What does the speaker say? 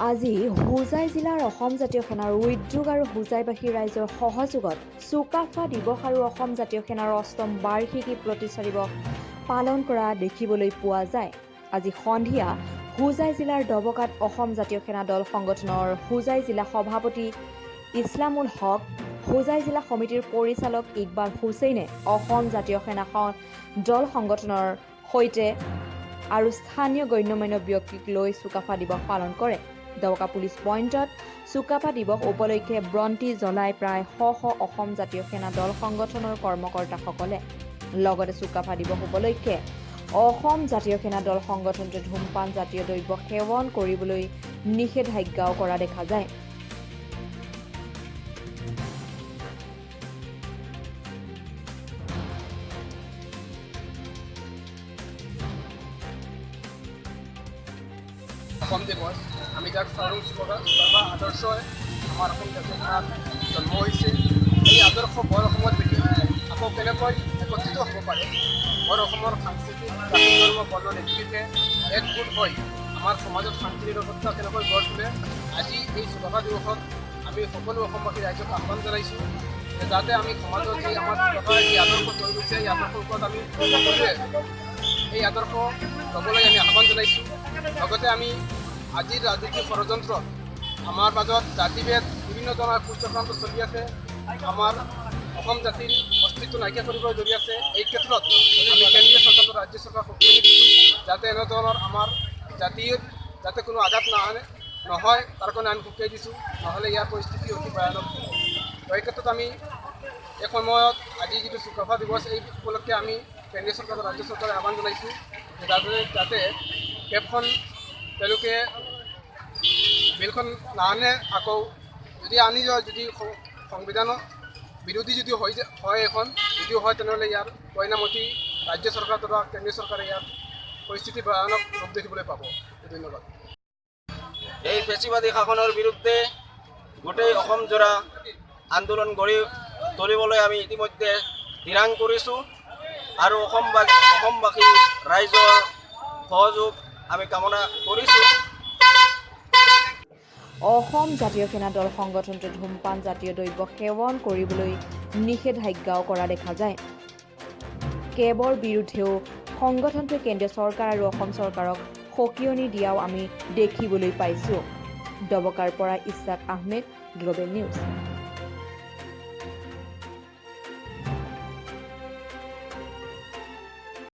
আজি হোজাই জিলাৰ অসম জাতীয় সেনাৰ উদ্যোগ আৰু হোজাইবাসী ৰাইজৰ সহযোগত চুকাফা দিৱস আৰু অসম জাতীয় সেনাৰ অষ্টম বাৰ্ষিকী প্ৰতিষ্ঠা দিৱস পালন কৰা দেখিবলৈ পোৱা যায়। আজি সন্ধিয়া হোজাই জিলাৰ ডবকাত অসম জাতীয় সেনা দল সংগঠনৰ হোজাই জিলা সভাপতি ইছলামুল হক, হোজাই জিলা সমিতিৰ পৰিচালক ইকবাল হুছেইনে অসম জাতীয় সেনা দল সংগঠনৰ সৈতে আৰু স্থানীয় গণ্যমান্য ব্যক্তিক লৈ চুকাফা দিৱস পালন কৰে। ডবকা পুলিচ পইণ্টত চুকাফা দিৱস উপলক্ষে বন্তি জ্বলাই প্ৰায় শ অসম জাতীয় সেনা দল সংগঠনৰ কৰ্মকৰ্তাসকলে। লগতে চুকাফা দিৱস উপলক্ষে অসম জাতীয় সেনা দল সংগঠনটোৱে ধূমপান জাতীয় দ্ৰব্য সেৱন কৰিবলৈ নিষেধাজ্ঞাও কৰা দেখা যায়। অসম দিৱস আমি যাক চাওঁ চুকাফা আদৰ্শ আমাৰ অসম জাতীয় সেনাত জন্ম হৈছে। এই আদৰ্শ বৰ অসমত দেখি আকৌ কেনেকৈ একত্ৰিত হ'ব পাৰে। বৰ অসমৰ সাংস্কৃতিক জাতি ধৰ্ম বৰ্ণ নিৰ্বিশেষে একগোট হৈ আমাৰ সমাজত শান্তি নিৰাপত্তা কেনেকৈ গঢ় তোলে। আজি এই চুকাফা দিৱসত আমি সকলো অসমবাসী ৰাইজক আহ্বান জনাইছোঁ যাতে আমি সমাজত যি আমাৰ চুকাফাই যি আদৰ্শ লৈ গৈছে এই আদৰ্শৰ ওপৰত আমি সকলোৱে এই আদৰ্শ ল'বলৈ আমি আহ্বান জনাইছোঁ। লগতে আমি আজিৰ ৰাজনৈতিক ষড়যন্ত্ৰত আমাৰ মাজত জাতিভেদ বিভিন্ন ধৰণৰ কুচক্ৰান্ত চলি আছে। আমাৰ অসম জাতিৰ অস্তিত্ব নাইকিয়া কৰিবলৈ ধৰি আছে। এই ক্ষেত্ৰত আমি কেন্দ্ৰীয় চৰকাৰ আৰু ৰাজ্য চৰকাৰ সকলোৱে দিছোঁ যাতে এনেধৰণৰ আমাৰ জাতিৰ যাতে কোনো আঘাত নহয় তাৰ কাৰণে আমি সকীয়াই দিছোঁ, নহ'লে ইয়াৰ পৰিস্থিতি অতি ভয়ানক। এই ক্ষেত্ৰত আমি এই সময়ত আজি যিটো চুকাফা দিৱস এই উপলক্ষে আমি কেন্দ্ৰীয় চৰকাৰ আৰু ৰাজ্য চৰকাৰে আহ্বান জনাইছোঁ যাতে কেবখন তেওঁলোকে বিলখন নাআনে, আকৌ যদি আনি যায় যদি সংবিধানৰ বিৰোধী যদি হয় এখন যদিও হয় তেনেহ'লে ইয়াৰ পৰিণামতি ৰাজ্য চৰকাৰ তথা কেন্দ্ৰীয় চৰকাৰে ইয়াৰ পৰিস্থিতি ভয়ানক ৰূপ দেখিবলৈ পাব। ধন্যবাদ। এই ফেচিবাদী শাসনৰ বিৰুদ্ধে গোটেই অসমজোৰা আন্দোলন গঢ়ি তুলিবলৈ আমি ইতিমধ্যে থিৰাং কৰিছোঁ আৰু অসমবাসী ৰাইজৰ সহযোগ আমি কামনা কৰিছোঁ। অসম জাতীয় সেনা দল সংগঠনটোৱে ধূমপান জাতীয় দ্ৰব্য সেৱন কৰিবলৈ নিষেধাজ্ঞাও কৰা দেখা যায়। কেবৰ বিৰুদ্ধেও সংগঠনটোৱে কেন্দ্ৰীয় চৰকাৰ আৰু অসম চৰকাৰক সকিয়নি দিয়াও আমি দেখিবলৈ পাইছোঁ। ডবকাৰ পৰা ইছাক আহমেদ, গ্ল'বেল নিউজ।